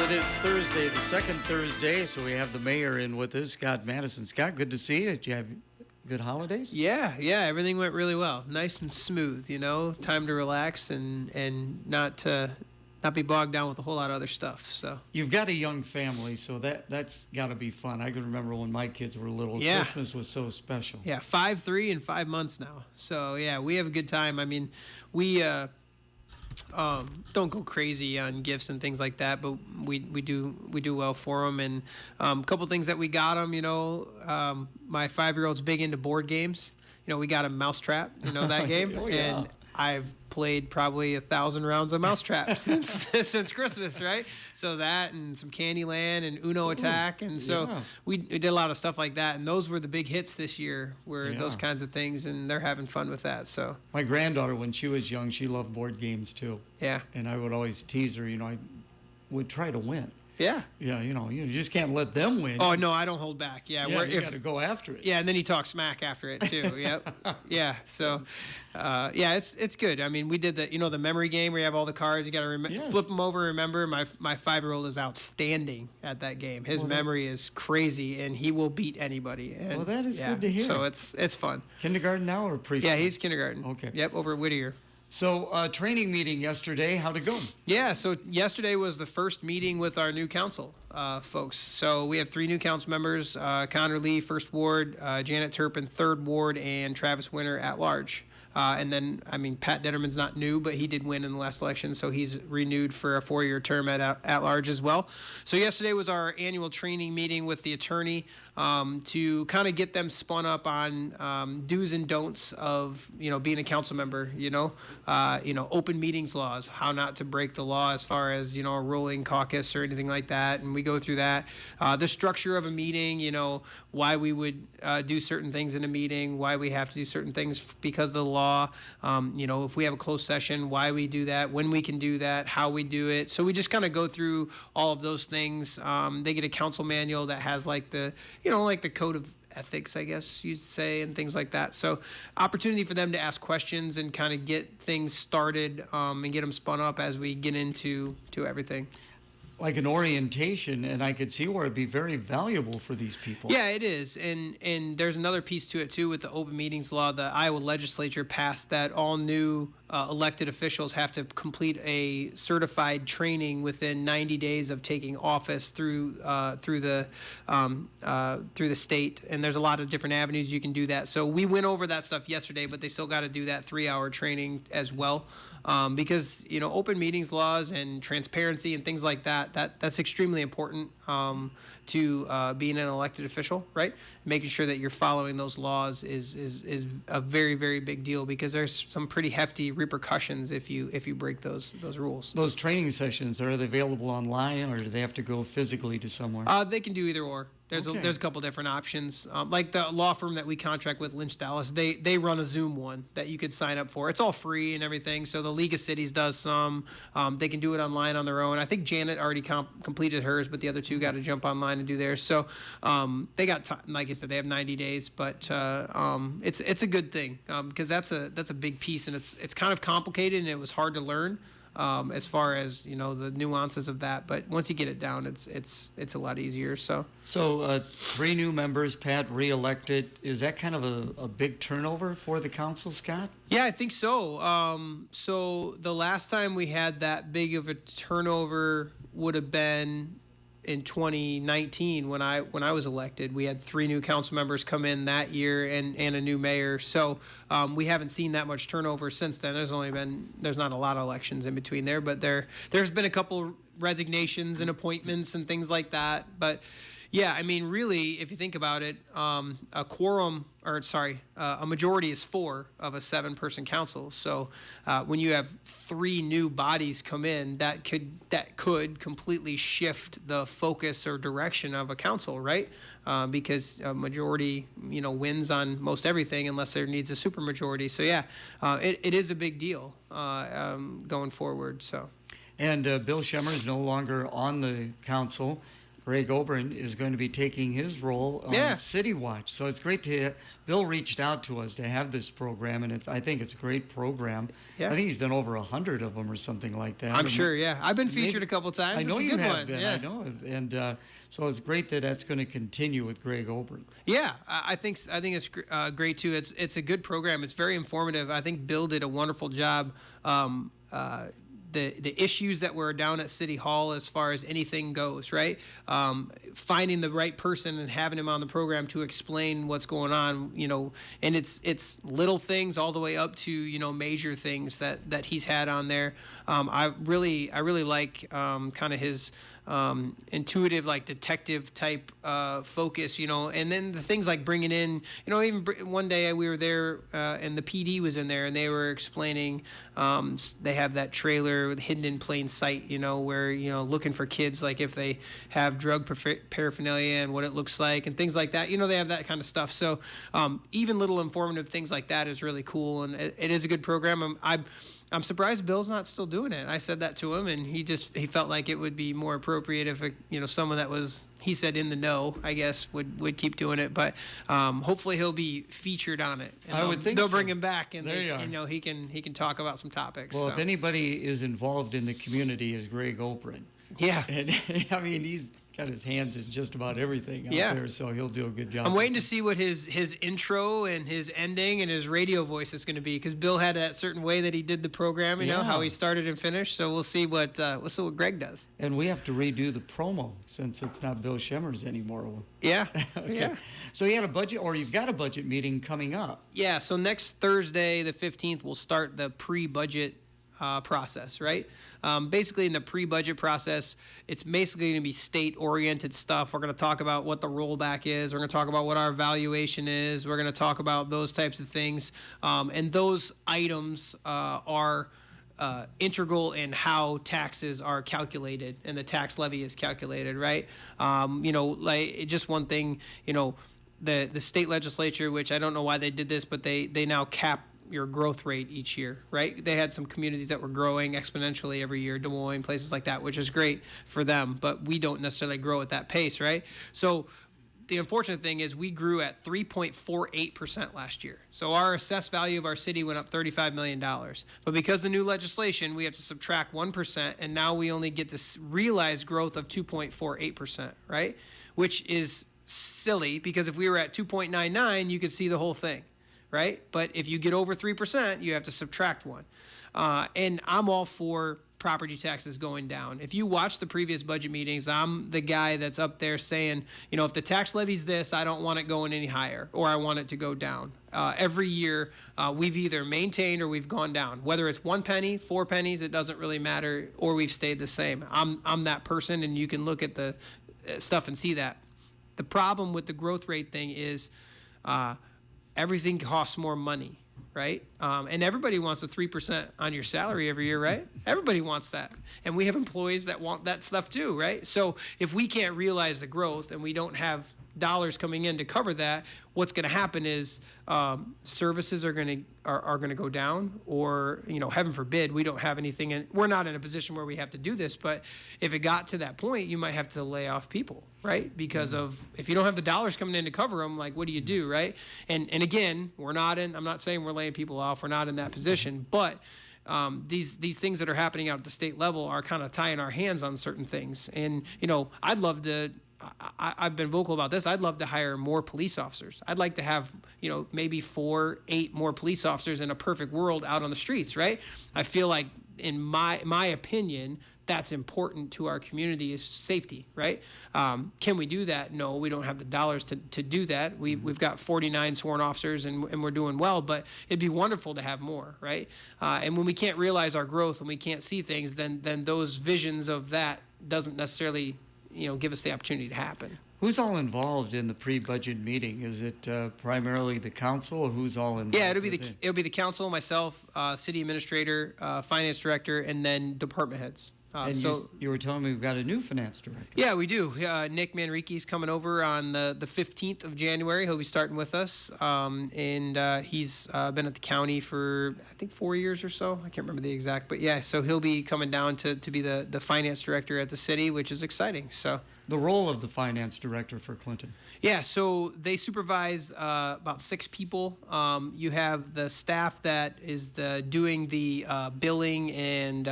It is Thursday, the second Thursday, so we have the mayor in with us, Scott Maddasion. Scott, good to see you. Did you have good holidays? Yeah, everything went really well. Nice and smooth, time to relax and not be bogged down with a whole lot of other stuff. So you've got a young family, so that's got to be fun. I can remember when my kids were little. Yeah. Christmas was so special. Yeah, 5, 3, and 5 months now. So yeah, we have a good time. I mean, we don't go crazy on gifts and things like that, but we do well for them. And a couple things that we got them, my 5-year-old's big into board games. We got him Mousetrap, that game. Oh, yeah. And I've played probably 1,000 rounds of Mousetrap since Christmas, right? So that and some Candyland and Uno Attack, and so we did a lot of stuff like that. And those were the big hits this year, were those kinds of things, and they're having fun with that. So my granddaughter, when she was young, she loved board games too. Yeah. And I would always tease her. I would try to win. Yeah. Yeah, you just can't let them win. Oh, no, I don't hold back. Yeah, you got to go after it. Yeah, and then he talks smack after it, too. Yep. Yeah, so, it's good. I mean, we did the memory game where you have all the cards. You got to flip them over, remember. My 5-year-old is outstanding at that game. His memory is crazy, and he will beat anybody. And, that is good to hear. So it's fun. Kindergarten now or preschool? Yeah, he's kindergarten. Okay. Yep, over at Whittier. So, training meeting yesterday, how'd it go? Yeah, so yesterday was the first meeting with our new council folks. So we have 3 new council members, Connor Lee, 1st Ward, Janet Turpin, 3rd Ward, and Travis Winter at large. And then, Pat Detterman's not new, but he did win in the last election, so he's renewed for a 4-year term at large as well. So yesterday was our annual training meeting with the attorney to kind of get them spun up on do's and don'ts of, being a council member, open meetings laws, how not to break the law as far as, a rolling caucus or anything like that. And we go through that. The structure of a meeting, why we would do certain things in a meeting, why we have to do certain things because of the law. If we have a closed session, why we do that, when we can do that, how we do it. So we just kind of go through all of those things. They get a council manual that has like the code of ethics, I guess you'd say, and things like that. So opportunity for them to ask questions and kind of get things started and get them spun up as we get into everything. Like an orientation, and I could see where it'd be very valuable for these people. Yeah, it is. And there's another piece to it, too, with the open meetings law. The Iowa legislature passed that all new elected officials have to complete a certified training within 90 days of taking office through the state. And there's a lot of different avenues you can do that. So we went over that stuff yesterday, but they still got to do that 3-hour training as well. Because open meetings laws and transparency and things like that's extremely important to being an elected official, right? Making sure that you're following those laws is a very, very big deal, because there's some pretty hefty repercussions if you break those rules. Those training sessions, are they available online, or do they have to go physically to somewhere? They can do either or. There's a couple different options. Like the law firm that we contract with, Lynch Dallas, they run a Zoom one that you could sign up for. It's all free and everything. So the League of Cities does some. They can do it online on their own. I think Janet already completed hers, but the other 2 got to jump online and do theirs. So they got time. Like I said, they have 90 days, but it's a good thing because that's a big piece, and it's kind of complicated and it was hard to learn. As far as the nuances of that, but once you get it down, it's a lot easier. So 3 new members, Pat reelected. Is that kind of a big turnover for the council, Scott? Yeah, I think so. So the last time we had that big of a turnover would have been in 2019 when I was elected. We had 3 new council members come in that year and a new mayor. So we haven't seen that much turnover since then. There's not a lot of elections in between there, but there's been a couple resignations and appointments and things like that. But yeah, really, if you think about it, a majority is 4 of a 7-person council. So when you have 3 new bodies come in, that could completely shift the focus or direction of a council, right? Because a majority, wins on most everything unless there needs a supermajority. So yeah, it is a big deal going forward. So. And Bill Schemmer is no longer on the council. Greg Oberon is going to be taking his role on City Watch. So it's great to Bill reached out to us to have this program, and I think it's a great program. Yeah. I think he's done over 100 of them or something like that. I'm sure, yeah. I've been featured a couple times. I know it's a you good have one. been. Yeah. I know, and so it's great that that's going to continue with Greg Oberon. Yeah, I think it's great too. It's a good program. It's very informative. I think Bill did a wonderful job. The issues that were down at City Hall as far as anything goes, right? Finding the right person and having him on the program to explain what's going on, and it's little things all the way up to, major things that he's had on there. I really like kind of his intuitive, like detective type focus, and then the things like bringing in, even one day we were there and the PD was in there and they were explaining they have that trailer hidden in plain sight, where, looking for kids, like if they have drug paraphernalia and what it looks like and things like that, they have that kind of stuff. So even little informative things like that is really cool, and it is a good program. I'm surprised Bill's not still doing it. I said that to him, and he felt like it would be more appropriate if someone that was, he said, in the know, I guess, would keep doing it. But hopefully he'll be featured on it. And I would think they'll so. bring him back, and There he can talk about some topics. Well, so. if anybody is involved in the community, is Greg Oberon. Yeah. And I mean, he's got his hands in just about everything out there, so he'll do a good job. I'm waiting to see what his intro and his ending and his radio voice is going to be, because Bill had that certain way that he did the program, how he started and finished. So we'll see what Greg does. And we have to redo the promo since it's not Bill Schemmers anymore. Yeah. Okay. Yeah. So you had a budget, or you've got a budget meeting coming up. Yeah. So next Thursday, the 15th, we'll start the pre-budget process, right? Basically, in the pre-budget process, it's basically going to be state-oriented stuff. We're going to talk about what the rollback is. We're going to talk about what our valuation is. We're going to talk about those types of things. And those items are integral in how taxes are calculated and the tax levy is calculated, right? Like just one thing, the state legislature, which I don't know why they did this, but they now cap your growth rate each year, right? They had some communities that were growing exponentially every year, Des Moines, places like that, which is great for them, but we don't necessarily grow at that pace, right? So the unfortunate thing is we grew at 3.48% last year. So our assessed value of our city went up $35 million. But because of the new legislation, we have to subtract 1%, and now we only get to realize growth of 2.48%, right? Which is silly, because if we were at 2.99, you could see the whole thing, right? But if you get over 3%, you have to subtract 1. And I'm all for property taxes going down. If you watch the previous budget meetings, I'm the guy that's up there saying, if the tax levy's this, I don't want it going any higher, or I want it to go down. Every year, we've either maintained or we've gone down. Whether it's 1 penny, 4 pennies, it doesn't really matter, or we've stayed the same. I'm that person, and you can look at the stuff and see that. The problem with the growth rate thing is everything costs more money, right? And everybody wants a 3% on your salary every year, right? Everybody wants that. And we have employees that want that stuff too, right? So if we can't realize the growth and we don't have dollars coming in to cover that, what's going to happen is services are going to go down, or heaven forbid we don't have anything, and we're not in a position where we have to do this, but if it got to that point, you might have to lay off people, right? Because of, if you don't have the dollars coming in to cover them, like, what do you do, right? And again, I'm not saying we're laying people off, we're not in that position, but these things that are happening out at the state level are kind of tying our hands on certain things. And I'd love to, I've been vocal about this, I'd love to hire more police officers. I'd like to have, maybe 4, 8 more police officers in a perfect world out on the streets, right? I feel like, in my opinion, that's important to our community, is safety, right? Can we do that? No, we don't have the dollars to do that. We've got 49 sworn officers, and we're doing well, but it'd be wonderful to have more, right? And when we can't realize our growth and we can't see things, then those visions of that doesn't necessarily give us the opportunity to happen. Who's all involved in the pre-budget meeting? Is it primarily the council, or who's all involved? Yeah, it'll be the council, myself, city administrator, finance director, and then department heads. And you were telling me we've got a new finance director. Yeah, we do. Nick Manrique's coming over on the 15th of January. He'll be starting with us. And he's been at the county for, I think, 4 years or so. I can't remember the exact. But, yeah, so he'll be coming down to be the finance director at the city, which is exciting. So the role of the finance director for Clinton. Yeah, so they supervise about 6 people. You have the staff that is doing the billing and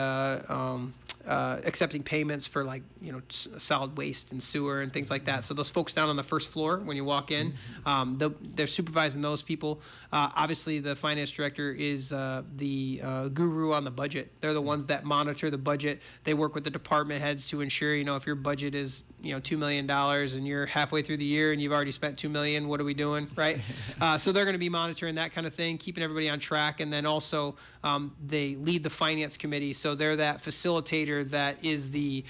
accepting payments for, like, solid waste and sewer and things like that. So those folks down on the first floor when you walk in, they're supervising those people. Obviously, the finance director is the guru on the budget. They're the ones that monitor the budget. They work with the department heads to ensure, if your budget is $2 million and you're halfway through the year and you've already spent $2 million, what are we doing, right? So they're going to be monitoring that kind of thing, keeping everybody on track. And then also they lead the finance committee. So they're that facilitator that is the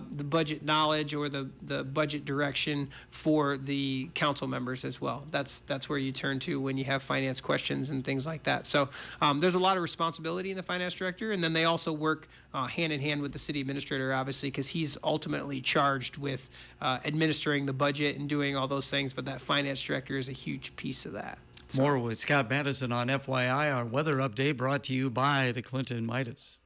budget knowledge or the budget direction for the council members as well. That's where you turn to when you have finance questions and things like that. So there's a lot of responsibility in the finance director. And then they also work hand in hand with the city administrator, obviously, because he's ultimately charged with administering the budget and doing all those things. But that finance director is a huge piece of that. So. More with Scott Maddasion on FYI, our weather update brought to you by the Clinton Midas.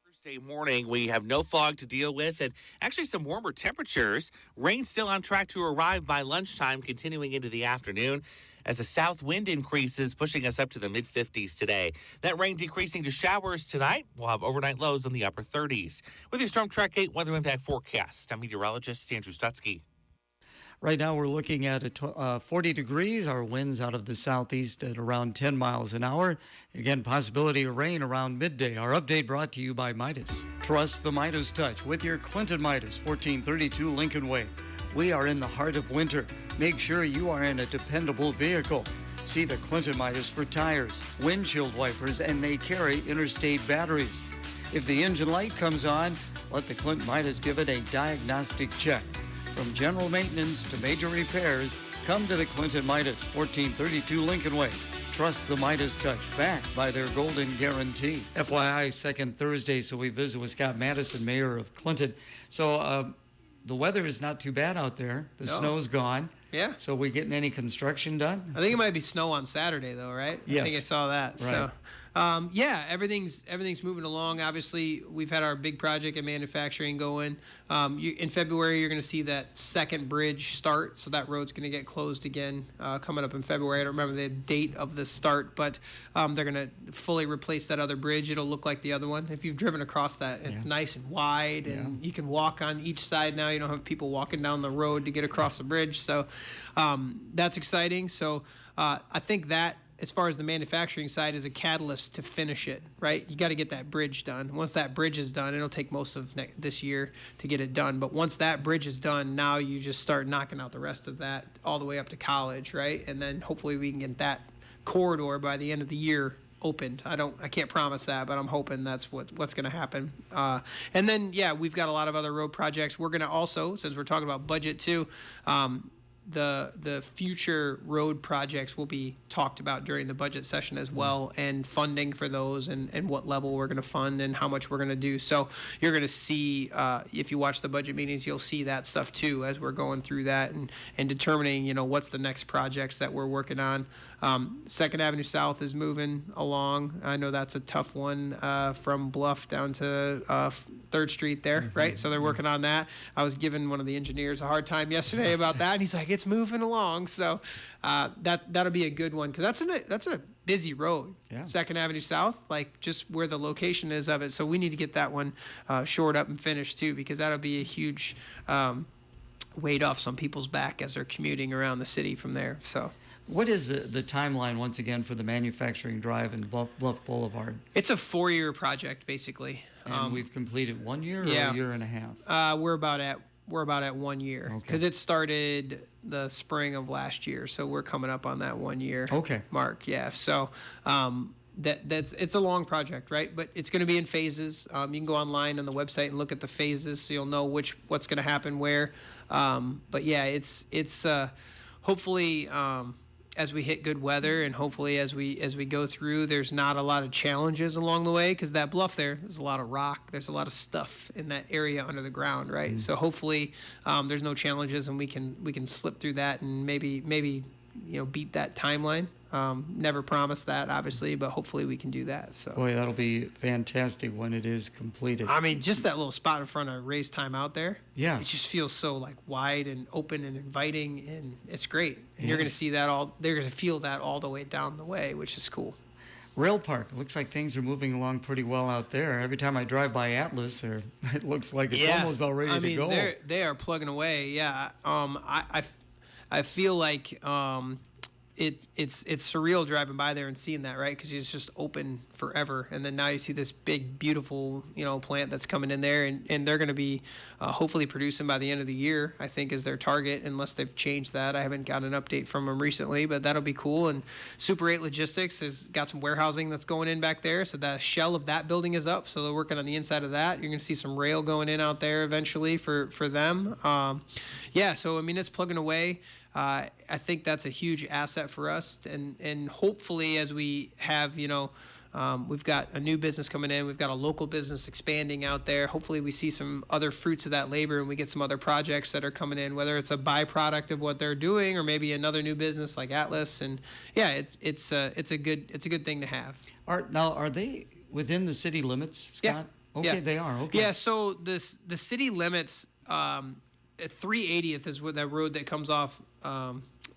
Thursday morning, we have no fog to deal with and actually some warmer temperatures. Rain still on track to arrive by lunchtime, continuing into the afternoon as the south wind increases, pushing us up to the mid-50s today. That rain decreasing to showers tonight. We'll have overnight lows in the upper 30s. With your Storm Track 8 weather impact forecast, I'm meteorologist Andrew Stutzky. Right now we're looking at 40 degrees. Our winds out of the southeast at around 10 miles an hour. Again, possibility of rain around midday. Our update brought to you by Midas. Trust the Midas touch with your Clinton Midas, 1432 Lincoln Way. We are in the heart of winter. Make sure you are in a dependable vehicle. See the Clinton Midas for tires, windshield wipers, and they carry interstate batteries. If the engine light comes on, let the Clinton Midas give it a diagnostic check. From general maintenance to major repairs, come to the Clinton Midas, 1432 Lincoln Way. Trust the Midas touch, backed by their golden guarantee. FYI, second Thursday, so we visit with Scott Maddasion, mayor of Clinton. So the weather is not too bad out there. The snow's gone. Yeah. So we getting any construction done? I think it might be snow on Saturday, though, right? Yes. I think I saw that. Right. So, everything's moving along. Obviously, we've had our big project in manufacturing going. In February, you're going to see that second bridge start. So that road's going to get closed again coming up in February. I don't remember the date of the start, but they're going to fully replace that other bridge. It'll look like the other one. If you've driven across that, it's nice and wide, and you can walk on each side now. You don't have people walking down the road to get across the bridge. So that's exciting. So I think that, as far as the manufacturing side, is a catalyst to finish it, right? You got to get that bridge done. Once that bridge is done, it'll take most of this year to get it done. But once that bridge is done, now you just start knocking out the rest of that all the way up to college, right? And then hopefully we can get that corridor by the end of the year opened. I can't promise that, but I'm hoping that's what's going to happen. And then, we've got a lot of other road projects. We're going to also, since we're talking about budget too, the future road projects will be talked about during the budget session as well, and funding for those, and what level we're going to fund and how much we're going to do. So you're going to see, if you watch the budget meetings, you'll see that stuff too as we're going through that and determining, what's the next projects that we're working on. 2nd Avenue South is moving along. I know that's a tough one from Bluff down to 3rd Street there, right? So they're working on that. I was giving one of the engineers a hard time yesterday about that, and he's like, it's moving along. So that'll be a good one, because that's a busy road. 2nd Avenue South, like just where the location is of it. So we need to get that one shored up and finished too, because that'll be a huge weight off some people's back as they're commuting around the city from there. So. What is the timeline, once again, for the manufacturing drive in Bluff Boulevard? It's a 4-year project, basically. And we've completed 1 year or a year and a half? We're about at 1 year, because it started the spring of last year, so we're coming up on that 1 year mark. Yeah, so it's a long project, right? But it's going to be in phases. You can go online on the website and look at the phases, so you'll know what's going to happen where. But yeah, it's hopefully. as we hit good weather, and hopefully as we go through, there's not a lot of challenges along the way, because that bluff there's a lot of rock, there's a lot of stuff in that area under the ground, right? So hopefully there's no challenges, and we can slip through that and maybe beat that timeline. Never promise that, obviously, but hopefully we can do that. So, Boy, that'll be fantastic when it is completed. I mean, just that little spot in front of Ray's Time out there. Yeah. It just feels so like wide and open and inviting, and it's great. And Yeah. you're going to see that they're going to feel that all the way down the way, which is cool. Rail Park, looks like things are moving along pretty well out there. Every time I drive by Atlas, it looks like it's almost about ready to go. They are plugging away. Yeah. I feel like it's surreal driving by there and seeing that, right? Because it's just open forever, and then now you see this big, beautiful, plant that's coming in there, and they're going to be hopefully producing by the end of the year, I think, is their target, unless they've changed that. I haven't got an update from them recently, but that'll be cool. And Super 8 Logistics has got some warehousing that's going in back there, so the shell of that building is up, so they're working on the inside of that. You're going to see some rail going in out there eventually for them. So I mean, it's plugging away. I think that's a huge asset for us, and hopefully as we have, we've got a new business coming in, we've got a local business expanding out there. Hopefully we see some other fruits of that labor, and we get some other projects that are coming in, whether it's a byproduct of what they're doing or maybe another new business like Atlas. And yeah, it's a good thing to have. Are they within the city limits, Scott? Yeah. Okay, Yeah. they are. Okay. Yeah. So the city limits. 380th is the road that comes off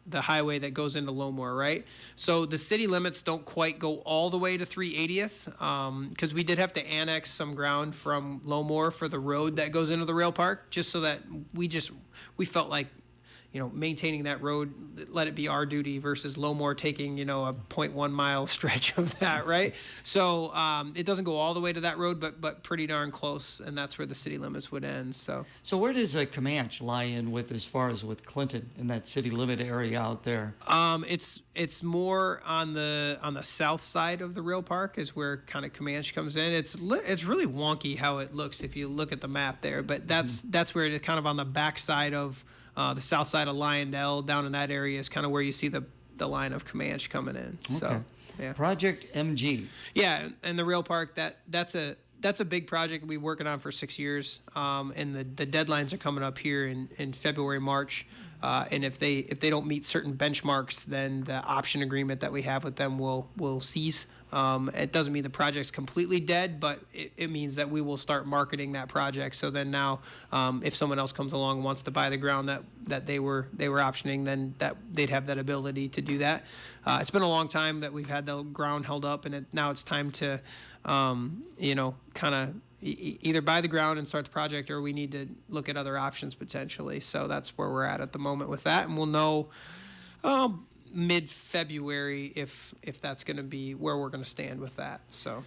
the highway that goes into Lowmore, right? So the city limits don't quite go all the way to 380th, because we did have to annex some ground from Lowmore for the road that goes into the rail park, just so that we felt like, maintaining that road, let it be our duty versus Lowmore taking, a 0.1 mile stretch of that, right? So it doesn't go all the way to that road, but pretty darn close, and that's where the city limits would end. So where does Comanche lie in with as far as with Clinton in that city limit area out there? It's more on the south side of the rail park is where kind of Comanche comes in. It's really wonky how it looks if you look at the map there, but that's where it's kind of on the back side of the south side of Lyondell, down in that area is kind of where you see the line of Comanche coming in. Okay. So, yeah. Project MG. Yeah, and the rail park, that's a big project we've been working on for 6 years, and the deadlines are coming up here in February, March, and if they don't meet certain benchmarks, then the option agreement that we have with them will cease. It doesn't mean the project's completely dead, but it means that we will start marketing that project. So then now, if someone else comes along and wants to buy the ground that they were optioning, then that they'd have that ability to do that. It's been a long time that we've had the ground held up, and now it's time to, kind of either buy the ground and start the project, or we need to look at other options potentially. So that's where we're at the moment with that, and we'll know mid-February if that's going to be where we're going to stand with that. So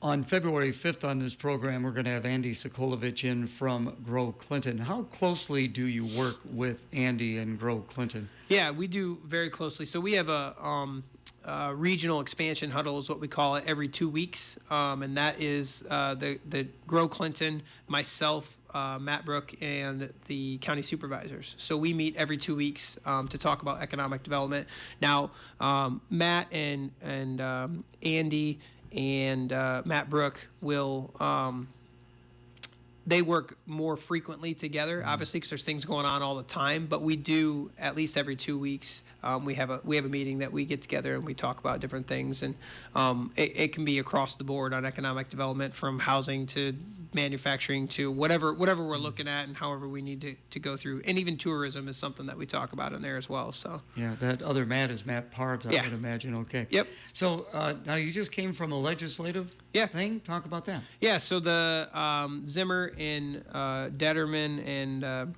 On February 5th on this program, we're going to have Andy Sokolovich in from Grow Clinton. How closely do you work with Andy and Grow Clinton? Yeah, we do very closely. So we have a regional expansion huddle is what we call it every 2 weeks, and that is the Grow Clinton, myself, Matt Brook, and the county supervisors. So we meet every 2 weeks to talk about economic development. Now, Matt and Andy and Matt Brook will they work more frequently together, obviously, because there's things going on all the time. But we do at least every 2 weeks. We have a meeting that we get together and we talk about different things, and it can be across the board on economic development, from housing to manufacturing to whatever we're looking at, and however we need to go through. And even tourism is something that we talk about in there as well. So yeah, that other Matt is Matt Parbs, I Yeah. would imagine. Okay. Yep. So now you just came from a legislative thing. Talk about that. Yeah, so the Zimmer and Detterman and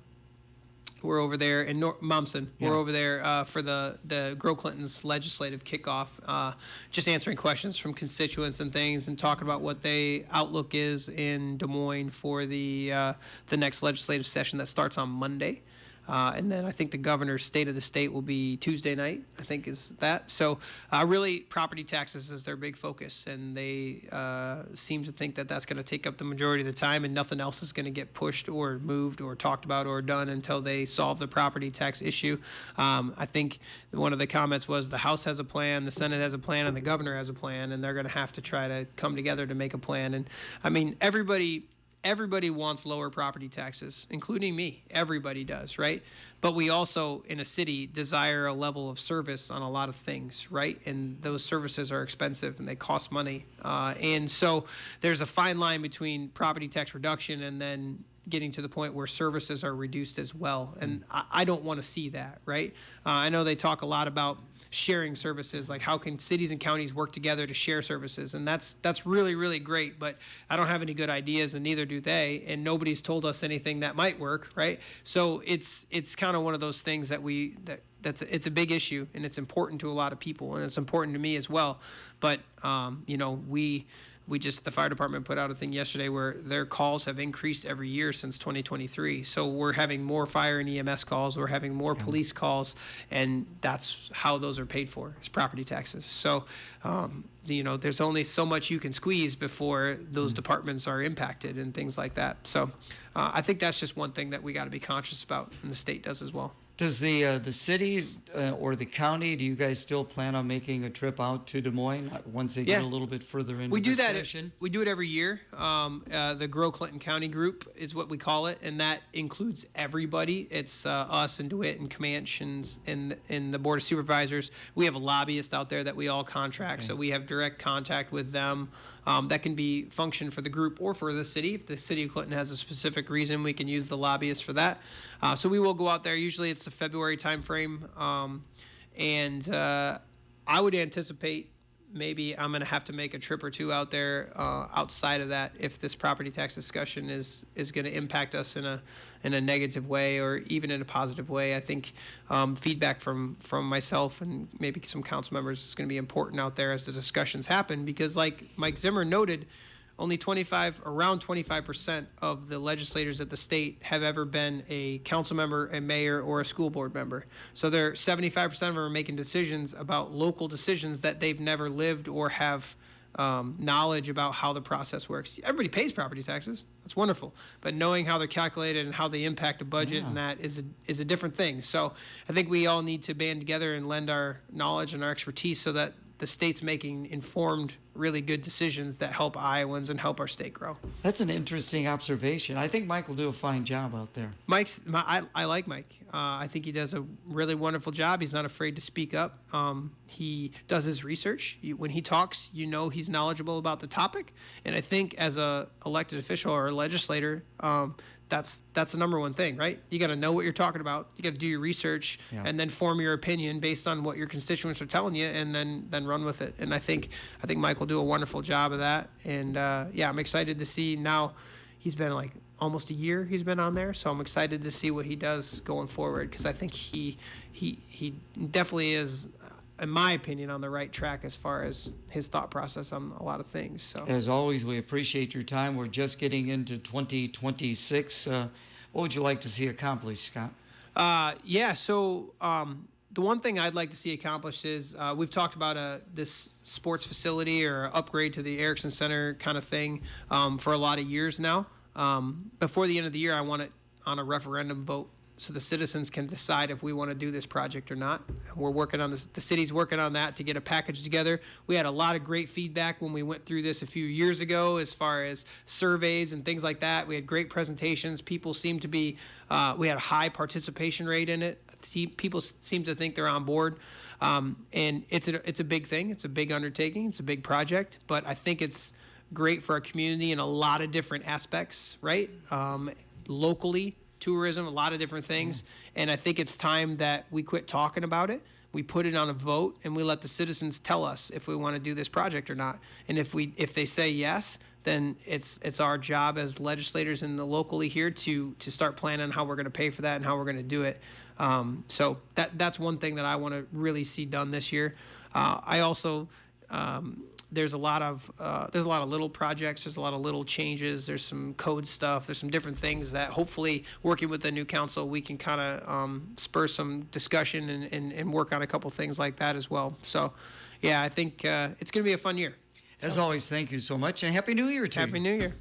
we're over there, and Momsen, we're over there for the Grow Clinton's legislative kickoff, just answering questions from constituents and things, and talking about what the outlook is in Des Moines for the next legislative session that starts on Monday. And then I think the governor's state of the state will be Tuesday night, I think is that. So really property taxes is their big focus, and they seem to think that that's going to take up the majority of the time, and nothing else is going to get pushed or moved or talked about or done until they solve the property tax issue. I think one of the comments was the House has a plan, the Senate has a plan, and the governor has a plan, and they're going to have to try to come together to make a plan. And I mean, everybody wants lower property taxes, including me. Everybody does, right? But we also, in a city, desire a level of service on a lot of things, right? And those services are expensive and they cost money. And so there's a fine line between property tax reduction and then getting to the point where services are reduced as well. And I don't want to see that, right? I know they talk a lot about sharing services, like how can cities and counties work together to share services, and that's really, really great, but I don't have any good ideas, and neither do they, and nobody's told us anything that might work, right? So it's kind of one of those things that it's a big issue, and it's important to a lot of people, and it's important to me as well. But the fire department put out a thing yesterday where their calls have increased every year since 2023. So we're having more fire and EMS calls, we're having more police calls, and that's how those are paid for, is property taxes. So, there's only so much you can squeeze before those departments are impacted and things like that. So I think that's just one thing that we got to be conscious about, and the state does as well. Does the city or the county, do you guys still plan on making a trip out to Des Moines once they get a little bit further into the session? We do it every year. The Grow Clinton County Group is what we call it, and that includes everybody. It's us and DeWitt and Comanche and the Board of Supervisors. We have a lobbyist out there that we all contract, so we have direct contact with them. That can be function for the group or for the city. If the city of Clinton has a specific reason, we can use the lobbyist for that. So we will go out there. Usually it's the February timeframe, and I would anticipate maybe I'm going to have to make a trip or two out there outside of that if this property tax discussion is going to impact us in a negative way or even in a positive way. I think feedback from myself and maybe some council members is going to be important out there as the discussions happen, because like Mike Zimmer noted, only around 25% of the legislators at the state have ever been a council member, a mayor, or a school board member. So 75% of them are making decisions about local decisions that they've never lived or have knowledge about how the process works. Everybody pays property taxes. That's wonderful. But knowing how they're calculated and how they impact a budget and that is a different thing. So I think we all need to band together and lend our knowledge and our expertise so that the state's making informed, really good decisions that help Iowans and help our state grow. That's an interesting observation. I think Mike will do a fine job out there. I like Mike. I think he does a really wonderful job. He's not afraid to speak up. He does his research. When he talks, he's knowledgeable about the topic. And I think as a elected official or a legislator, that's the number one thing, right? You got to know what you're talking about. You got to do your research and then form your opinion based on what your constituents are telling you, and then run with it. And I think Mike will do a wonderful job of that. And I'm excited to see now. He's been like almost a year he's been on there, so I'm excited to see what he does going forward, because I think he definitely is, in my opinion, on the right track as far as his thought process on a lot of things. So, as always, we appreciate your time. We're just getting into 2026. What would you like to see accomplished, Scott? The one thing I'd like to see accomplished is we've talked about this sports facility or upgrade to the Erickson Center kind of thing for a lot of years now. Before the end of the year, I want it on a referendum vote, so the citizens can decide if we want to do this project or not. We're working on this. The city's working on that to get a package together. We had a lot of great feedback when we went through this a few years ago as far as surveys and things like that. We had great presentations. People seemed to be, we had a high participation rate in it. People seem to think they're on board. And it's a big thing. It's a big undertaking. It's a big project. But I think it's great for our community in a lot of different aspects, right? Locally, tourism, a lot of different things. And I think it's time that we quit talking about it. We put it on a vote and we let the citizens tell us if we want to do this project or not. And if they say yes, then it's our job as legislators in the locally here to start planning how we're going to pay for that and how we're going to do it. So that's one thing that I want to really see done this year. I also there's a lot of little projects. There's a lot of little changes. There's some code stuff. There's some different things that hopefully working with the new council, we can kind of spur some discussion and work on a couple things like that as well. So, yeah, I think it's going to be a fun year. As always, thank you so much, and Happy New Year to you. Happy New Year.